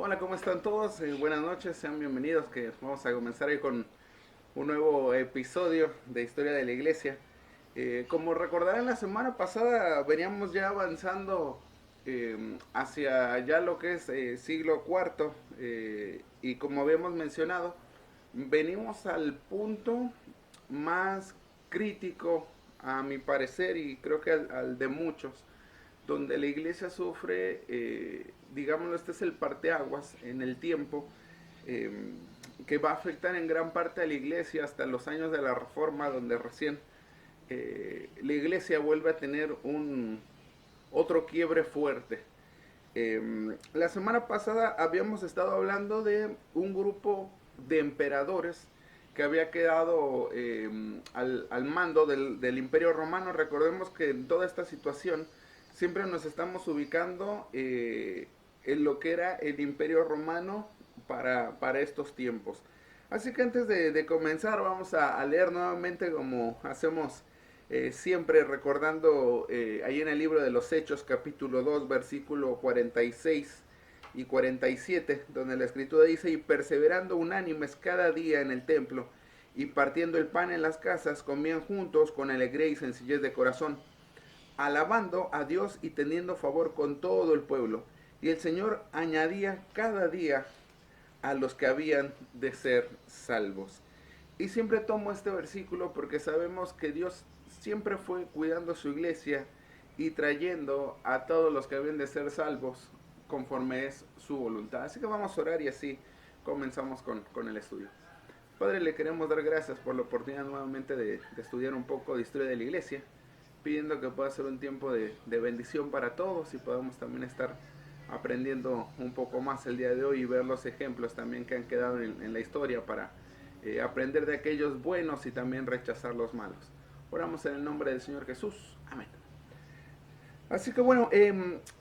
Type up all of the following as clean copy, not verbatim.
Hola, ¿cómo están todos? Buenas noches, sean bienvenidos, que vamos a comenzar hoy con un nuevo episodio de Historia de la Iglesia. Como recordarán, la semana pasada veníamos ya avanzando hacia ya lo que es siglo cuarto, y como habíamos mencionado, venimos al punto más crítico, a mi parecer, y creo que al de muchos, donde la iglesia sufre, digámoslo, este es el parteaguas en el tiempo, eh, que va a afectar en gran parte a la iglesia hasta los años de la Reforma, donde recién la iglesia vuelve a tener otro quiebre fuerte. La semana pasada habíamos estado hablando de un grupo de emperadores que había quedado al mando del Imperio Romano. Recordemos que en toda esta situación siempre nos estamos ubicando en lo que era el Imperio Romano para estos tiempos. Así que antes de comenzar vamos a leer nuevamente como hacemos siempre, recordando ahí en el libro de los Hechos, capítulo 2, versículo 46 y 47, donde la escritura dice: y perseverando unánimes cada día en el templo, y partiendo el pan en las casas, comían juntos con alegría y sencillez de corazón, alabando a Dios y teniendo favor con todo el pueblo. Y el Señor añadía cada día a los que habían de ser salvos. Y siempre tomo este versículo porque sabemos que Dios siempre fue cuidando su iglesia y trayendo a todos los que habían de ser salvos conforme es su voluntad. Así que vamos a orar y así comenzamos con el estudio. Padre, le queremos dar gracias por la oportunidad nuevamente de estudiar un poco de historia de la iglesia, pidiendo que pueda ser un tiempo de bendición para todos y podamos también estar aprendiendo un poco más el día de hoy y ver los ejemplos también que han quedado en la historia para aprender de aquellos buenos y también rechazar los malos. Oramos en el nombre del Señor Jesús. Amén. Así que bueno,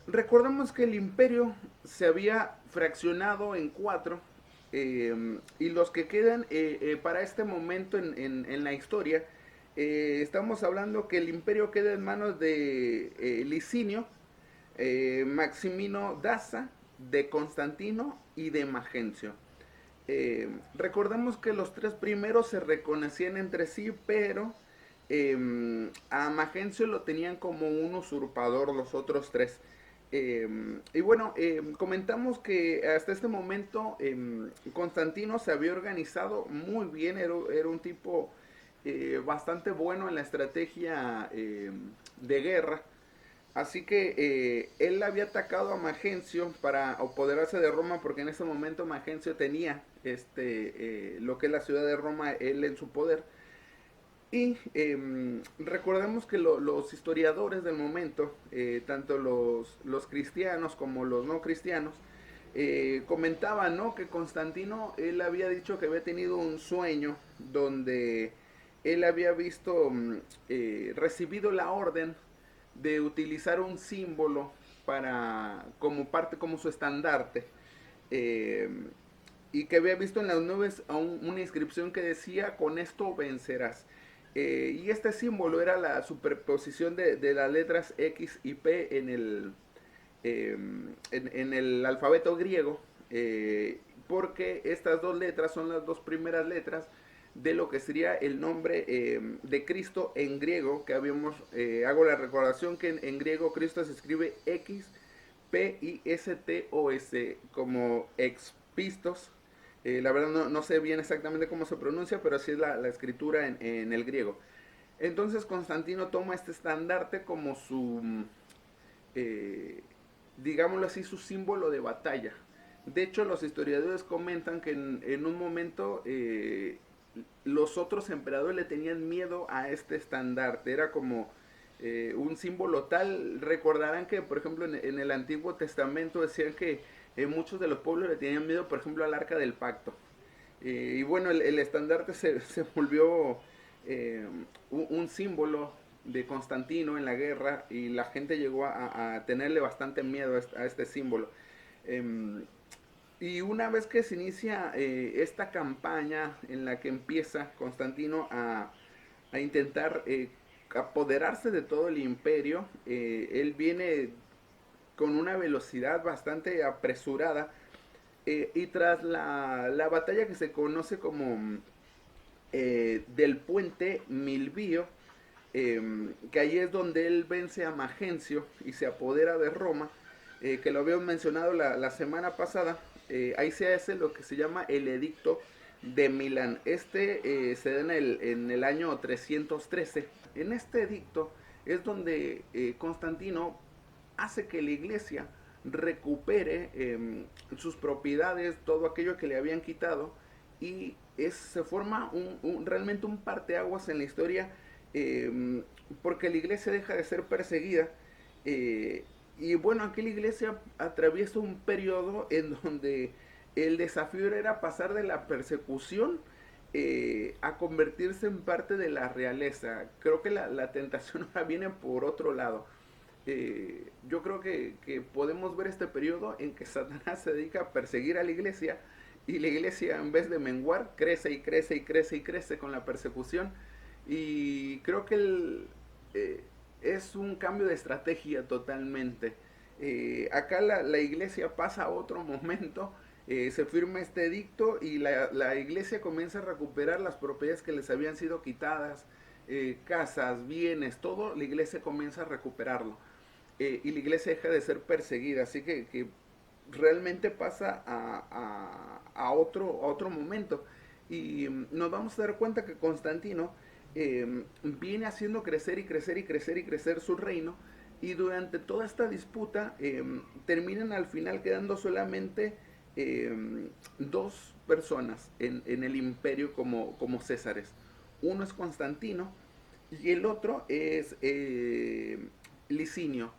recordemos que el imperio se había fraccionado en cuatro, y los que quedan para este momento en la historia, estamos hablando que el imperio queda en manos de Licinio, Maximino Daza, de Constantino y de Magencio. Recordemos que los tres primeros se reconocían entre sí, pero a Magencio lo tenían como un usurpador los otros tres. Y bueno, comentamos que hasta este momento Constantino se había organizado muy bien, era un tipo bastante bueno en la estrategia de guerra. Así que él había atacado a Magencio para apoderarse de Roma, porque en ese momento Magencio tenía lo que es la ciudad de Roma, él en su poder. Y recordemos que los historiadores del momento, tanto los cristianos como los no cristianos, comentaban, ¿no?, que Constantino, él había dicho que había tenido un sueño donde él había visto, recibido la orden de utilizar un símbolo para como parte, como su estandarte, eh, y que había visto en las nubes una inscripción que decía: con esto vencerás. Y este símbolo era la superposición de las letras X y P en el alfabeto griego, porque estas dos letras son las dos primeras letras de lo que sería el nombre de Cristo en griego, que habíamos, hago la recordación que en griego Cristo se escribe X, P, I, S, T, O, S, como expistos. La verdad no sé bien exactamente cómo se pronuncia, pero así es la escritura en el griego. Entonces Constantino toma este estandarte como su, eh, digámoslo así, su símbolo de batalla. De hecho, los historiadores comentan que en un momento los otros emperadores le tenían miedo a este estandarte. Era como un símbolo tal. Recordarán que, por ejemplo, en el Antiguo Testamento decían que muchos de los pueblos le tenían miedo, por ejemplo, al Arca del Pacto. Y bueno, el estandarte se volvió un símbolo de Constantino en la guerra, y la gente llegó a tenerle bastante miedo a este símbolo. Eh, y una vez que se inicia esta campaña en la que empieza Constantino a intentar apoderarse de todo el imperio, él viene con una velocidad bastante apresurada, y tras la batalla que se conoce como del puente Milvio, que ahí es donde él vence a Magencio y se apodera de Roma, que lo habíamos mencionado la semana pasada. Ahí se hace lo que se llama el Edicto de Milán. Se da en el año 313. En este edicto es donde Constantino hace que la iglesia recupere sus propiedades, todo aquello que le habían quitado, y se forma realmente un parteaguas en la historia, porque la iglesia deja de ser perseguida. Y bueno, aquí la iglesia atraviesa un periodo en donde el desafío era pasar de la persecución a convertirse en parte de la realeza. Creo que la tentación ahora viene por otro lado. Yo creo que podemos ver este periodo en que Satanás se dedica a perseguir a la iglesia, y la iglesia, en vez de menguar, crece y crece y crece y crece con la persecución. Y creo que es un cambio de estrategia totalmente. Acá la iglesia pasa a otro momento, se firma este edicto y la iglesia comienza a recuperar las propiedades que les habían sido quitadas, casas, bienes, todo. La iglesia comienza a recuperarlo, y la iglesia deja de ser perseguida, así que realmente pasa a otro momento. Y nos vamos a dar cuenta que Constantino viene haciendo crecer y crecer y crecer y crecer su reino, y durante toda esta disputa terminan al final quedando solamente dos personas en el imperio como césares. Uno es Constantino y el otro es Licinio.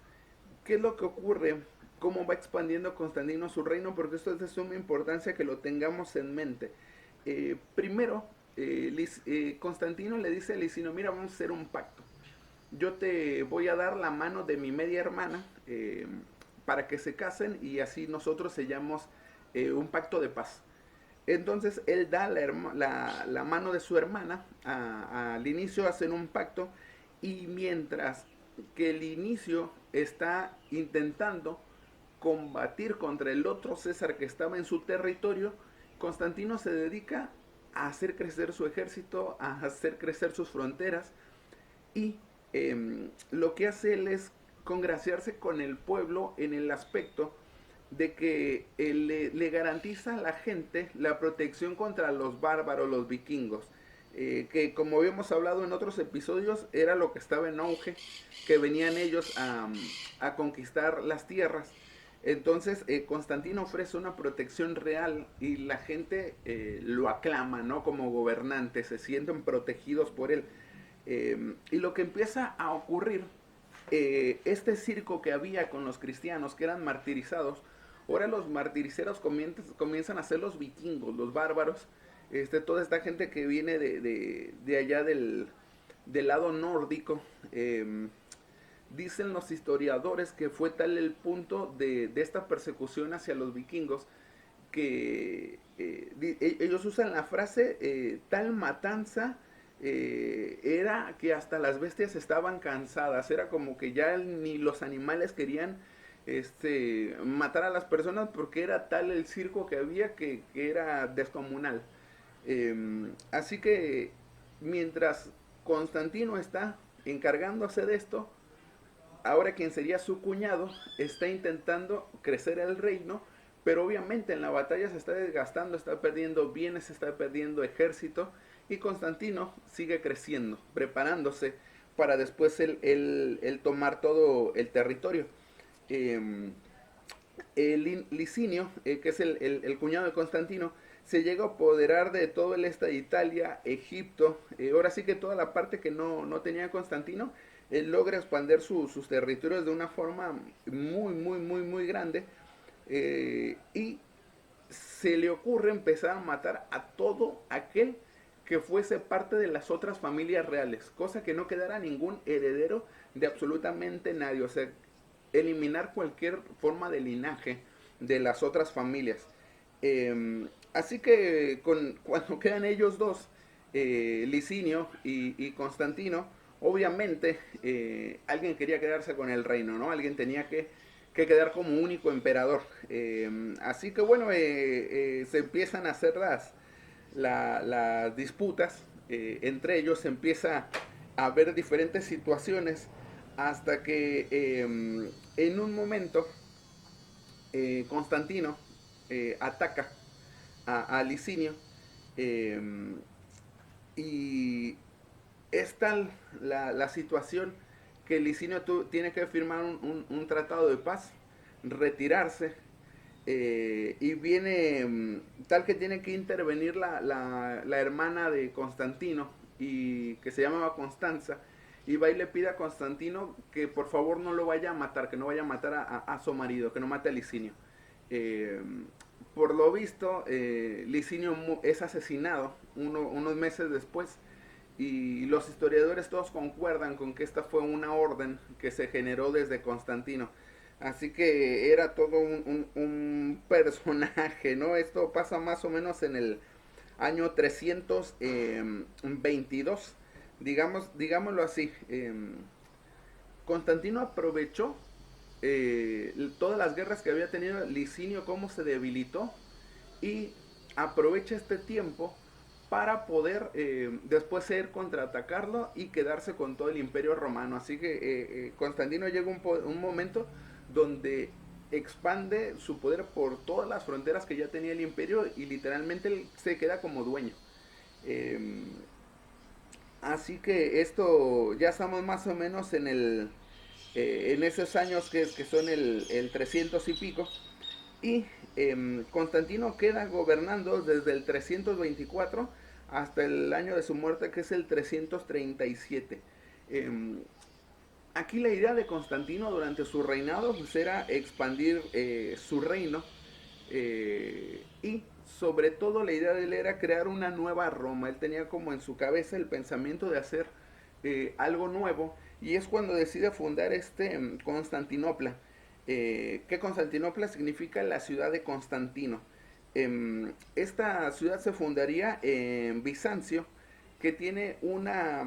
¿Qué es lo que ocurre? ¿Cómo va expandiendo Constantino su reino? Porque esto es de suma importancia que lo tengamos en mente. Primero, Constantino le dice a Licinio: mira, vamos a hacer un pacto. Yo te voy a dar la mano de mi media hermana, para que se casen, y así nosotros sellamos un pacto de paz. Entonces él da la mano de su hermana al inicio, hacen un pacto, y mientras que el inicio está intentando combatir contra el otro César que estaba en su territorio, Constantino se dedica a hacer crecer su ejército, a hacer crecer sus fronteras, y lo que hace él es congraciarse con el pueblo en el aspecto de que él le garantiza a la gente la protección contra los bárbaros, los vikingos, que como habíamos hablado en otros episodios, era lo que estaba en auge, que venían ellos a conquistar las tierras. Entonces Constantino ofrece una protección real, y la gente lo aclama, ¿no?, como gobernante, se sienten protegidos por él. Y lo que empieza a ocurrir, este circo que había con los cristianos que eran martirizados, ahora los martiriceros comienzan a ser los vikingos, los bárbaros, toda esta gente que viene de allá del lado nórdico. Dicen los historiadores que fue tal el punto de esta persecución hacia los vikingos, que ellos usan la frase tal matanza era que hasta las bestias estaban cansadas. Era como que ya ni los animales querían matar a las personas, porque era tal el circo que había que era descomunal. Así que mientras Constantino está encargándose de esto, ahora quien sería su cuñado está intentando crecer el reino, pero obviamente en la batalla se está desgastando, está perdiendo bienes, está perdiendo ejército, y Constantino sigue creciendo, preparándose para después él tomar todo el territorio. Licinio, que es el cuñado de Constantino, se llega a apoderar de todo el este de Italia, Egipto, ahora sí que toda la parte que no tenía Constantino. Él logra expandir sus territorios de una forma muy, muy, muy, muy grande, y se le ocurre empezar a matar a todo aquel que fuese parte de las otras familias reales, cosa que no quedara ningún heredero de absolutamente nadie, o sea, eliminar cualquier forma de linaje de las otras familias. Así que cuando quedan ellos dos, Licinio y Constantino, obviamente alguien quería quedarse con el reino, ¿no? Alguien tenía que que quedar como único emperador. Así que bueno, se empiezan a hacer las disputas entre ellos, se empieza a ver diferentes situaciones hasta que en un momento Constantino ataca a Licinio eh, y es tal la situación que Licinio tiene que firmar un tratado de paz, retirarse, y viene tal que tiene que intervenir la hermana de Constantino, y que se llamaba Constanza, y va y le pide a Constantino que por favor no lo vaya a matar, que no vaya a matar a su marido, que no mate a Licinio. Eh, por lo visto, Licinio es asesinado unos meses después, y los historiadores todos concuerdan con que esta fue una orden que se generó desde Constantino. Así que era todo un personaje, ¿no? Esto pasa más o menos en el año 322, digámoslo así. Constantino aprovechó todas las guerras que había tenido Licinio, cómo se debilitó, y aprovecha este tiempo para poder después contraatacarlo y quedarse con todo el imperio romano. Así que Constantino llega un momento donde expande su poder por todas las fronteras que ya tenía el imperio, y literalmente él se queda como dueño. Eh, Así que esto ya estamos más o menos en esos años que son el 300 y pico. Y Constantino queda gobernando desde el 324 hasta el año de su muerte, que es el 337. Aquí la idea de Constantino durante su reinado pues, era expandir su reino, y sobre todo la idea de él era crear una nueva Roma. Él tenía como en su cabeza el pensamiento de hacer algo nuevo, y es cuando decide fundar Constantinopla, que Constantinopla significa la ciudad de Constantino. Esta ciudad se fundaría en Bizancio, que tiene una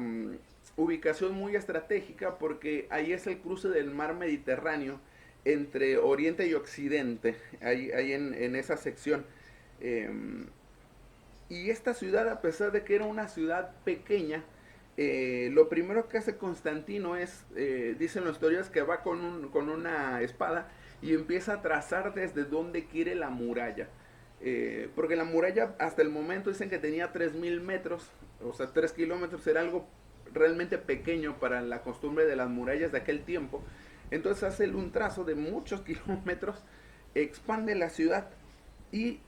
ubicación muy estratégica porque ahí es el cruce del mar Mediterráneo entre Oriente y Occidente, ahí en esa sección. Eh, y esta ciudad, a pesar de que era una ciudad pequeña, lo primero que hace Constantino es, dicen los historiadores, que va con una espada y empieza a trazar desde donde quiere la muralla. Porque la muralla hasta el momento dicen que tenía 3000 metros, o sea, 3 kilómetros, era algo realmente pequeño para la costumbre de las murallas de aquel tiempo. Entonces hace un trazo de muchos kilómetros, expande la ciudad, y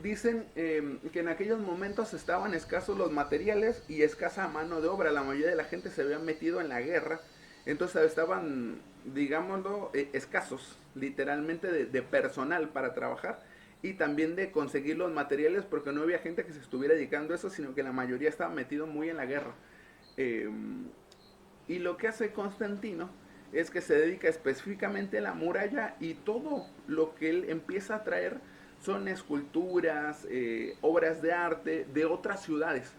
dicen que en aquellos momentos estaban escasos los materiales y escasa mano de obra. La mayoría de la gente se había metido en la guerra, entonces estaban, digámoslo, escasos literalmente de personal para trabajar, y también de conseguir los materiales, porque no había gente que se estuviera dedicando a eso, sino que la mayoría estaba metido muy en la guerra. Eh, y lo que hace Constantino es que se dedica específicamente a la muralla, y todo lo que él empieza a traer son esculturas, obras de arte de otras ciudades,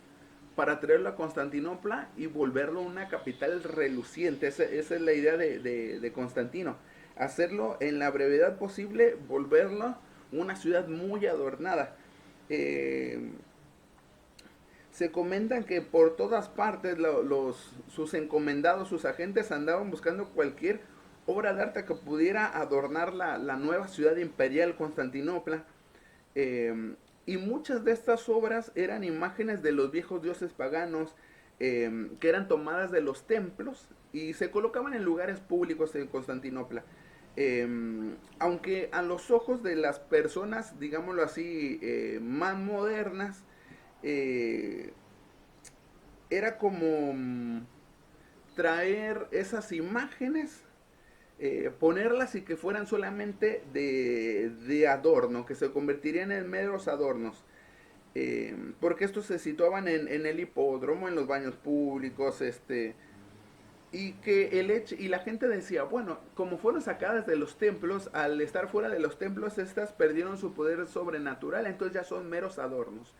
para traerlo a Constantinopla y volverlo una capital reluciente. Esa es la idea de Constantino. Hacerlo en la brevedad posible, volverlo una ciudad muy adornada. Eh, Se comentan que por todas partes sus encomendados, sus agentes, andaban buscando cualquier obra de arte que pudiera adornar la nueva ciudad imperial Constantinopla. Y muchas de estas obras eran imágenes de los viejos dioses paganos, que eran tomadas de los templos y se colocaban en lugares públicos en Constantinopla. Aunque a los ojos de las personas, digámoslo así, más modernas, eh, era como traer esas imágenes, ponerlas y que fueran solamente de adorno, que se convertirían en meros adornos. Porque estos se situaban en el hipódromo, en los baños públicos, y que y la gente decía, bueno, como fueron sacadas de los templos, al estar fuera de los templos, estas perdieron su poder sobrenatural, entonces ya son meros adornos.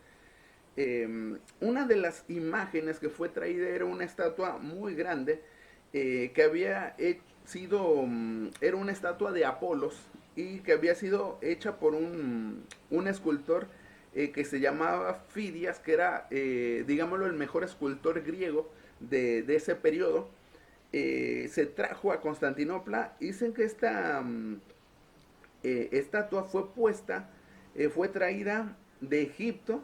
Una de las imágenes que fue traída era una estatua muy grande, que había sido, era una estatua de Apolos y que había sido hecha por un escultor que se llamaba Fidias, que era, digámoslo, el mejor escultor griego de ese periodo. Se trajo a Constantinopla. Dicen que esta estatua fue puesta, fue traída de Egipto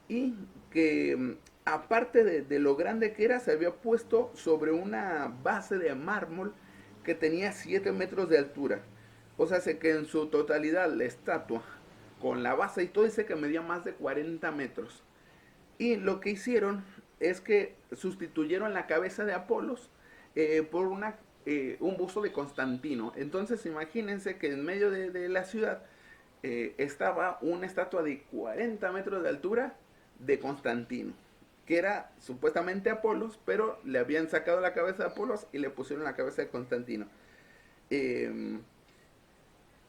y que aparte de lo grande que era, se había puesto sobre una base de mármol que tenía 7 metros de altura. O sea, sé que en su totalidad la estatua, con la base y todo, dice que medía más de 40 metros. Y lo que hicieron es que sustituyeron la cabeza de Apolos por un busto de Constantino. Entonces imagínense que en medio de la ciudad estaba una estatua de 40 metros de altura de Constantino, que era supuestamente Apolos, pero le habían sacado la cabeza de Apolos y le pusieron la cabeza de Constantino. Eh,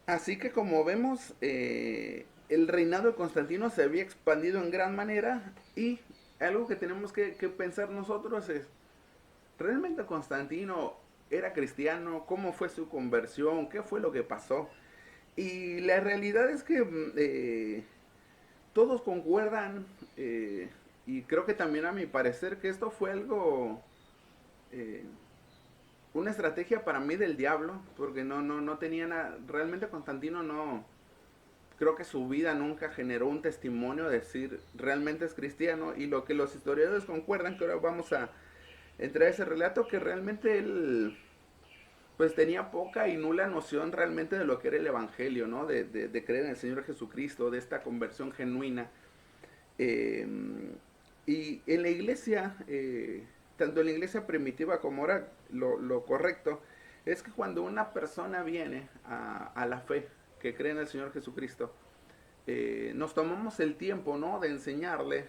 Así que como vemos, el reinado de Constantino se había expandido en gran manera y algo que tenemos que pensar nosotros es, ¿realmente Constantino era cristiano? ¿Cómo fue su conversión? ¿Qué fue lo que pasó? Y la realidad es que todos concuerdan, y creo que también a mi parecer que esto fue algo, eh, una estrategia para mí del diablo, porque no tenía nada, realmente Constantino no, creo que su vida nunca generó un testimonio de decir realmente es cristiano, y lo que los historiadores concuerdan, que ahora vamos a entrar a ese relato, que realmente él pues tenía poca y nula noción realmente de lo que era el evangelio, ¿no? De creer en el Señor Jesucristo, de esta conversión genuina. Eh, y en la iglesia, tanto en la iglesia primitiva como ahora, lo correcto es que cuando una persona viene a la fe, que cree en el Señor Jesucristo, nos tomamos el tiempo, ¿no? De enseñarle,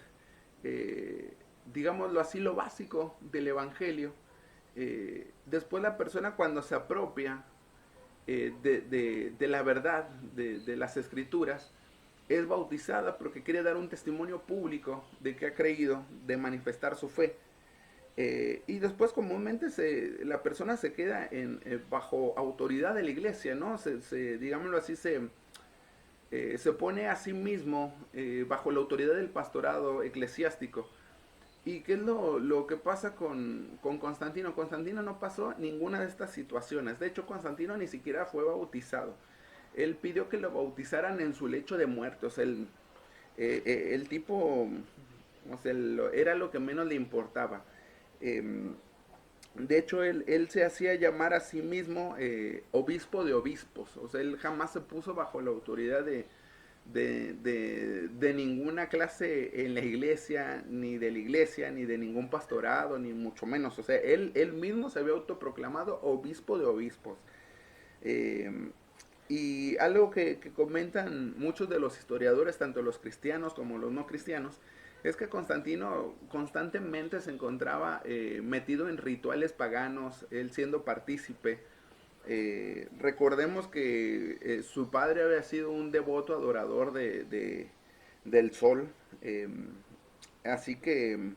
eh, digámoslo así, lo básico del Evangelio. Después la persona cuando se apropia de la verdad, de las escrituras, es bautizada porque quiere dar un testimonio público de que ha creído, de manifestar su fe. Y después comúnmente la persona se queda bajo autoridad de la iglesia, ¿no? Digámoslo así, se pone a sí mismo bajo la autoridad del pastorado eclesiástico. ¿Y qué es lo que pasa con Constantino? Constantino no pasó ninguna de estas situaciones. De hecho, Constantino ni siquiera fue bautizado. Él pidió que lo bautizaran en su lecho de muerte. O sea, el tipo, o sea, era lo que menos le importaba. Eh, de hecho, él se hacía llamar a sí mismo obispo de obispos. O sea, él jamás se puso bajo la autoridad de ninguna clase en la iglesia, ni de la iglesia, ni de ningún pastorado, ni mucho menos. O sea, él mismo se había autoproclamado obispo de obispos. Eh, y algo que comentan muchos de los historiadores, tanto los cristianos como los no cristianos, es que Constantino constantemente se encontraba metido en rituales paganos, él siendo partícipe. Recordemos que su padre había sido un devoto adorador del sol, eh, así que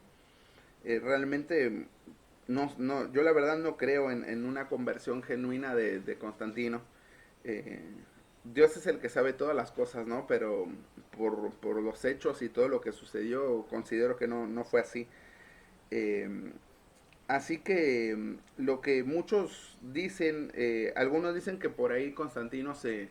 realmente yo la verdad no creo en una conversión genuina de Constantino. Eh, Dios es el que sabe todas las cosas, ¿no? Pero por los hechos y todo lo que sucedió, considero que no fue así. Eh, Así que lo que muchos dicen, algunos dicen que por ahí Constantino se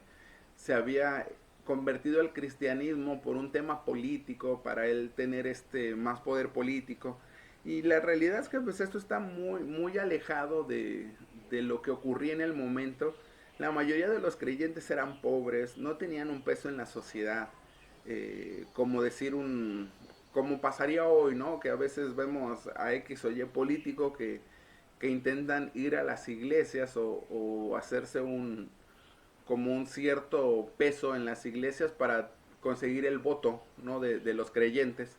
había convertido al cristianismo por un tema político, para él tener más poder político. Y la realidad es que pues esto está muy alejado de lo que ocurría en el momento. La mayoría de los creyentes eran pobres, no tenían un peso en la sociedad, como decir como pasaría hoy, ¿no? Que a veces vemos a X o Y político que intentan ir a las iglesias o hacerse como un cierto peso en las iglesias para conseguir el voto, ¿no? De los creyentes.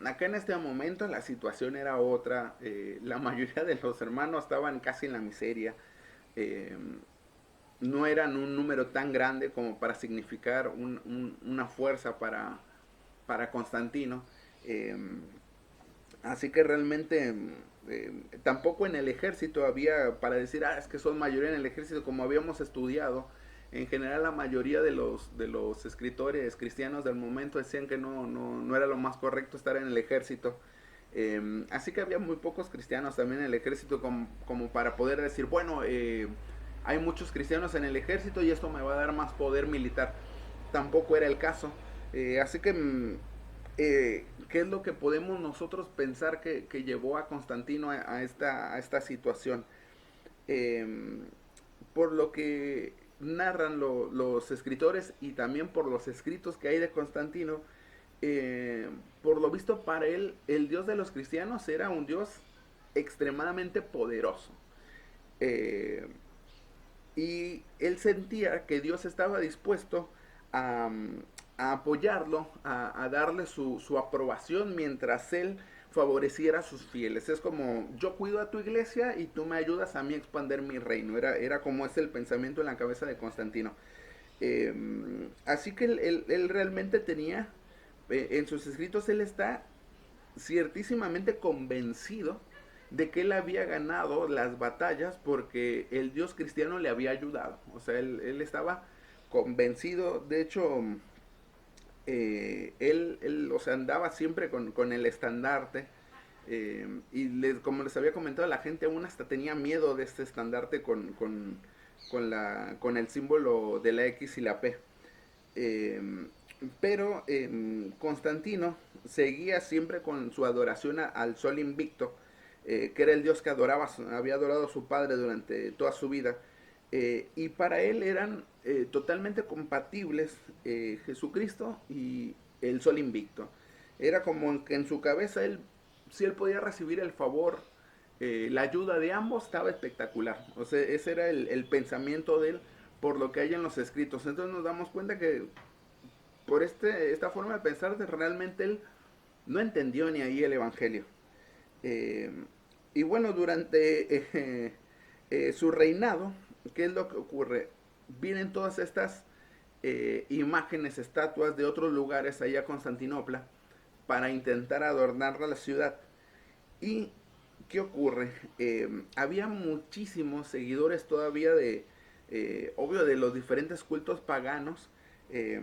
Acá en este momento la situación era otra. La mayoría de los hermanos estaban casi en la miseria. Eh, no eran un número tan grande como para significar una fuerza para Constantino. Eh, Así que realmente tampoco en el ejército había para decir, es que son mayoría en el ejército, como habíamos estudiado. En general la mayoría de los escritores cristianos del momento decían que no era lo más correcto estar en el ejército. Así que había muy pocos cristianos también en el ejército como para poder decir, bueno, hay muchos cristianos en el ejército y esto me va a dar más poder militar. Tampoco era el caso. Así que, ¿qué es lo que podemos nosotros pensar que llevó a Constantino a esta situación? Eh, por lo que narran los escritores y también por los escritos que hay de Constantino, por lo visto para él el Dios de los cristianos era un Dios extremadamente poderoso. Eh, y él sentía que Dios estaba dispuesto a, a apoyarlo, a darle su aprobación mientras él favoreciera a sus fieles. Es como, yo cuido a tu iglesia y tú me ayudas a mí a expandir mi reino. Era como es el pensamiento en la cabeza de Constantino. Eh, Así que él realmente tenía, en sus escritos él está ciertísimamente convencido de que él había ganado las batallas porque el Dios cristiano le había ayudado. O sea, él estaba convencido, de hecho, o sea, andaba siempre con el estandarte. Como les había comentado, la gente aún hasta tenía miedo de este estandarte con el símbolo de la X y la P. Eh, pero Constantino seguía siempre con su adoración al sol invicto, que era el dios que había adorado a su padre durante toda su vida. Y para él eran totalmente compatibles Jesucristo y el sol invicto. Era como que en su cabeza si él podía recibir el favor, la ayuda de ambos, estaba espectacular. O sea, ese era el pensamiento de él por lo que hay en los escritos. Entonces nos damos cuenta que por esta forma de pensar, realmente él no entendió ni ahí el Evangelio. Eh, y bueno, durante su reinado, ¿qué es lo que ocurre? Vienen todas estas imágenes, estatuas de otros lugares allá a Constantinopla para intentar adornar la ciudad. ¿Y qué ocurre? Había muchísimos seguidores todavía obvio, de los diferentes cultos paganos, eh,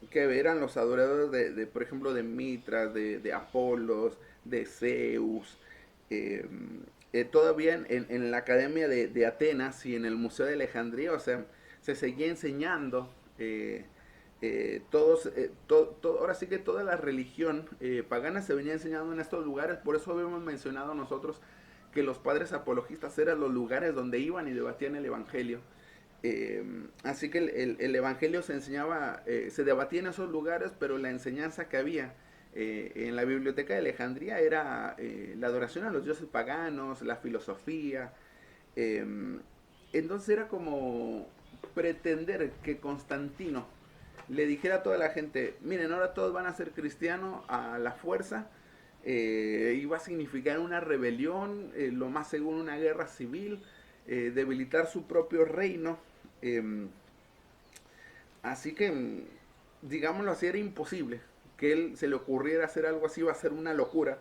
que eran los adoradores por ejemplo, de Mitras, de Apolos, de Zeus. eh, Todavía en la Academia de Atenas y en el Museo de Alejandría, o sea, se seguía enseñando. Ahora sí que toda la religión pagana se venía enseñando en estos lugares. Por eso habíamos mencionado nosotros que los padres apologistas eran los lugares donde iban y debatían el evangelio. Así que el evangelio se enseñaba, se debatía en esos lugares, pero la enseñanza que había en la biblioteca de Alejandría era la adoración a los dioses paganos, la filosofía. eh, entonces era como pretender que Constantino le dijera a toda la gente, miren, ahora todos van a ser cristianos a la fuerza, y va a significar una rebelión, lo más seguro una guerra civil, debilitar su propio reino. eh, Así que, digámoslo así, era imposible que él se le ocurriera hacer algo así. Iba a ser una locura,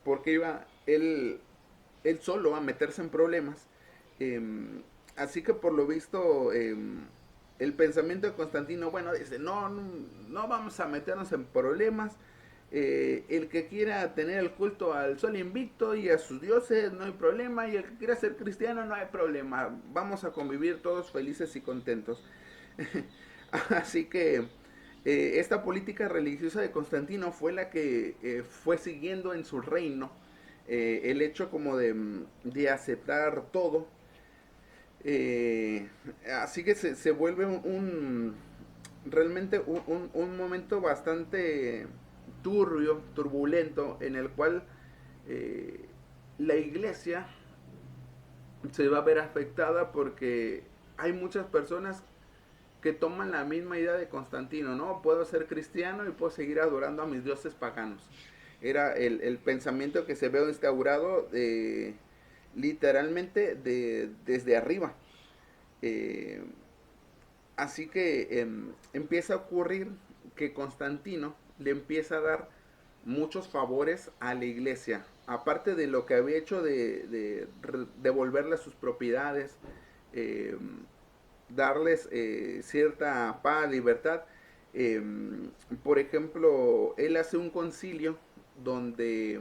porque iba él solo a meterse en problemas. Así que por lo visto, el pensamiento de Constantino, bueno, dice, no vamos a meternos en problemas. El que quiera tener el culto al sol invicto y a sus dioses, no hay problema. Y el que quiera ser cristiano, no hay problema. Vamos a convivir todos felices y contentos. Así que esta política religiosa de Constantino fue la que fue siguiendo en su reino, el hecho como de aceptar todo. Eh, Así que se vuelve realmente un momento bastante turbio, turbulento, en el cual eh, la iglesia se va a ver afectada porque hay muchas personas que toman la misma idea de Constantino, ¿no? Puedo ser cristiano y puedo seguir adorando a mis dioses paganos. Era el pensamiento que se ve instaurado literalmente desde arriba. Eh, Así que empieza a ocurrir que Constantino le empieza a dar muchos favores a la iglesia. aparte de lo que había hecho de devolverle sus propiedades, eh, darles cierta paz, libertad, eh, por ejemplo, él hace un concilio donde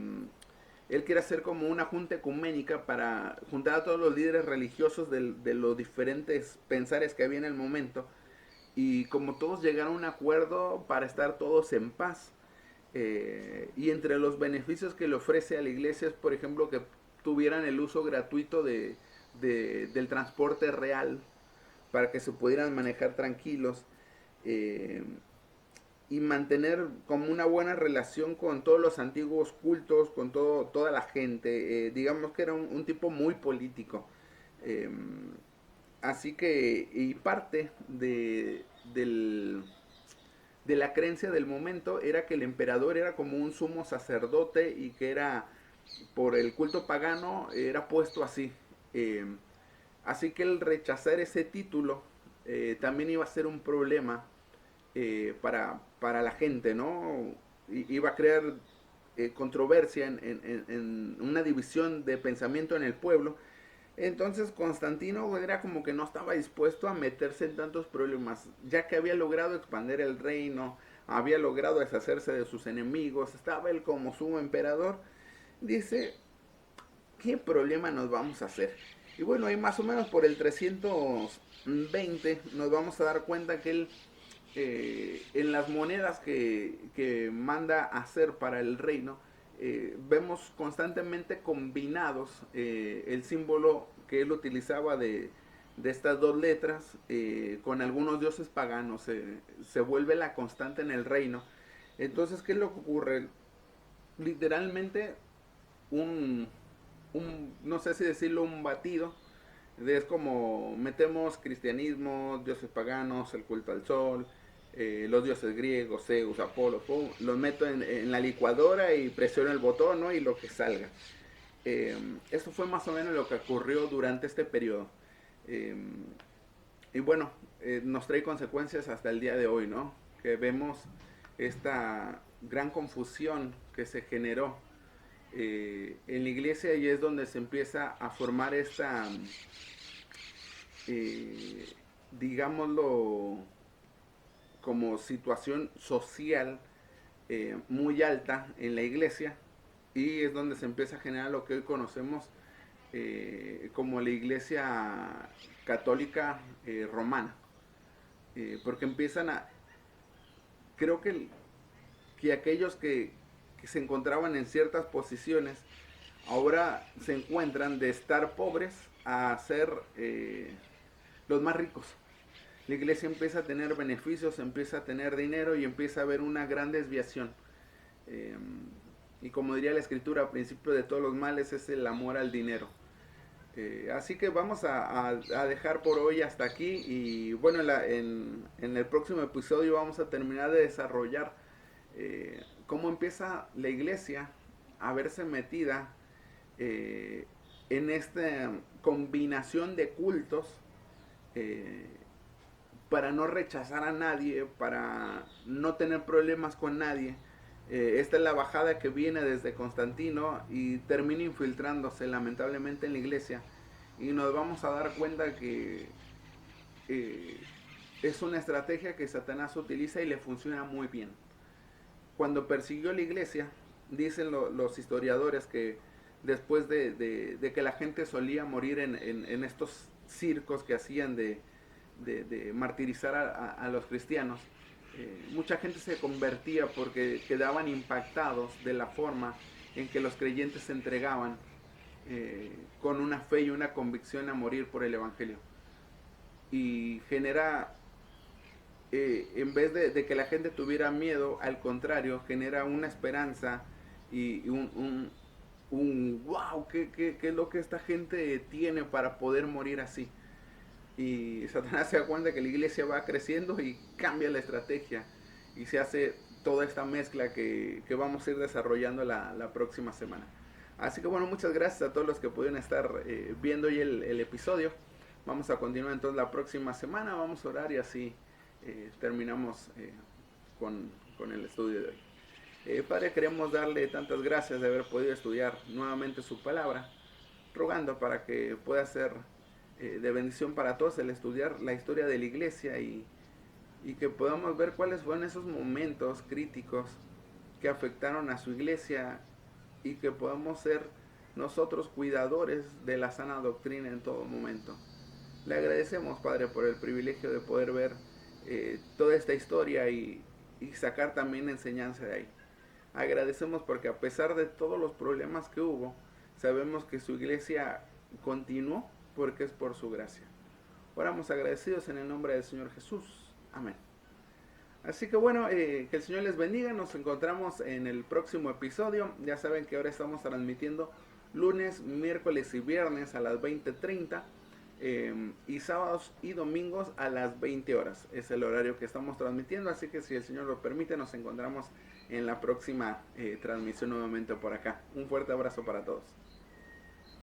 él quiere hacer como una junta ecuménica para juntar a todos los líderes religiosos de los diferentes pensares que había en el momento, y como todos llegaron a un acuerdo para estar todos en paz. Y entre los beneficios que le ofrece a la iglesia es, por ejemplo, que tuvieran el uso gratuito del transporte real para que se pudieran manejar tranquilos, eh, y mantener como una buena relación con todos los antiguos cultos, con toda la gente. Digamos que era un tipo muy político. Eh, Así que, y parte de la creencia del momento era que el emperador era como un sumo sacerdote y que era, por el culto pagano, era puesto así. Eh, Así que el rechazar ese título también iba a ser un problema para la gente, ¿no? Iba a crear controversia en una división de pensamiento en el pueblo. Entonces Constantino era como que no estaba dispuesto a meterse en tantos problemas, ya que había logrado expandir el reino, había logrado deshacerse de sus enemigos, estaba él como sumo emperador. Dice, ¿qué problema nos vamos a hacer? Y bueno, ahí más o menos por el 320 nos vamos a dar cuenta que él, en las monedas que manda hacer para el reino, vemos constantemente combinados el símbolo que él utilizaba de estas dos letras con algunos dioses paganos. Se vuelve la constante en el reino. Entonces, ¿qué es lo que ocurre? Literalmente un, no sé si decirlo, un batido. Es como metemos cristianismo, dioses paganos, el culto al sol, los dioses griegos, Zeus, Apolo, pum, los meto en la licuadora y presiono el botón, ¿no? Y lo que salga. Eso fue más o menos lo que ocurrió durante este periodo. Eh, y bueno, nos trae consecuencias hasta el día de hoy, ¿no? Que vemos esta gran confusión que se generó en la iglesia, y es donde se empieza a formar esta, eh, digámoslo, como situación social muy alta en la iglesia, y es donde se empieza a generar lo que hoy conocemos como la iglesia católica romana. Porque empiezan a, creo que aquellos que se encontraban en ciertas posiciones ahora se encuentran de estar pobres a ser los más ricos. La iglesia empieza a tener beneficios, empieza a tener dinero y empieza a haber una gran desviación. Eh, y como diría la escritura, al principio de todos los males es el amor al dinero. Así que vamos a dejar por hoy hasta aquí, y bueno, en el próximo episodio vamos a terminar de desarrollar cómo empieza la iglesia a verse metida en esta combinación de cultos, eh, para no rechazar a nadie, para no tener problemas con nadie. Esta es la bajada que viene desde Constantino y termina infiltrándose lamentablemente en la iglesia, y nos vamos a dar cuenta que eh, es una estrategia que Satanás utiliza y le funciona muy bien. Cuando persiguió la iglesia, dicen los historiadores que después de que la gente solía morir en estos circos que hacían de martirizar a los cristianos, mucha gente se convertía porque quedaban impactados de la forma en que los creyentes se entregaban con una fe y una convicción a morir por el Evangelio. Y genera, en vez de que la gente tuviera miedo, al contrario, genera una esperanza y un wow, ¿qué es lo que esta gente tiene para poder morir así? Y Satanás se da cuenta que la iglesia va creciendo y cambia la estrategia y se hace toda esta mezcla que vamos a ir desarrollando la próxima semana. Así que bueno, muchas gracias a todos los que pudieron estar viendo hoy el episodio. Vamos a continuar entonces la próxima semana, vamos a orar y así terminamos con el estudio de hoy. Padre, queremos darle tantas gracias de haber podido estudiar nuevamente su palabra, rogando para que pueda ser de bendición para todos el estudiar la historia de la iglesia y que podamos ver cuáles fueron esos momentos críticos que afectaron a su iglesia y que podamos ser nosotros cuidadores de la sana doctrina en todo momento. Le agradecemos, Padre, por el privilegio de poder ver toda esta historia y sacar también enseñanza de ahí. Agradecemos porque a pesar de todos los problemas que hubo, sabemos que su iglesia continuó porque es por su gracia. Oramos agradecidos en el nombre del Señor Jesús. Amén. Así que bueno, que el Señor les bendiga. Nos encontramos en el próximo episodio. Ya saben que ahora estamos transmitiendo lunes, miércoles y viernes a las 20:30 y sábados y domingos a las 20 horas. Es el horario que estamos transmitiendo, así que si el Señor lo permite nos encontramos en la próxima transmisión nuevamente por acá. Un fuerte abrazo para todos.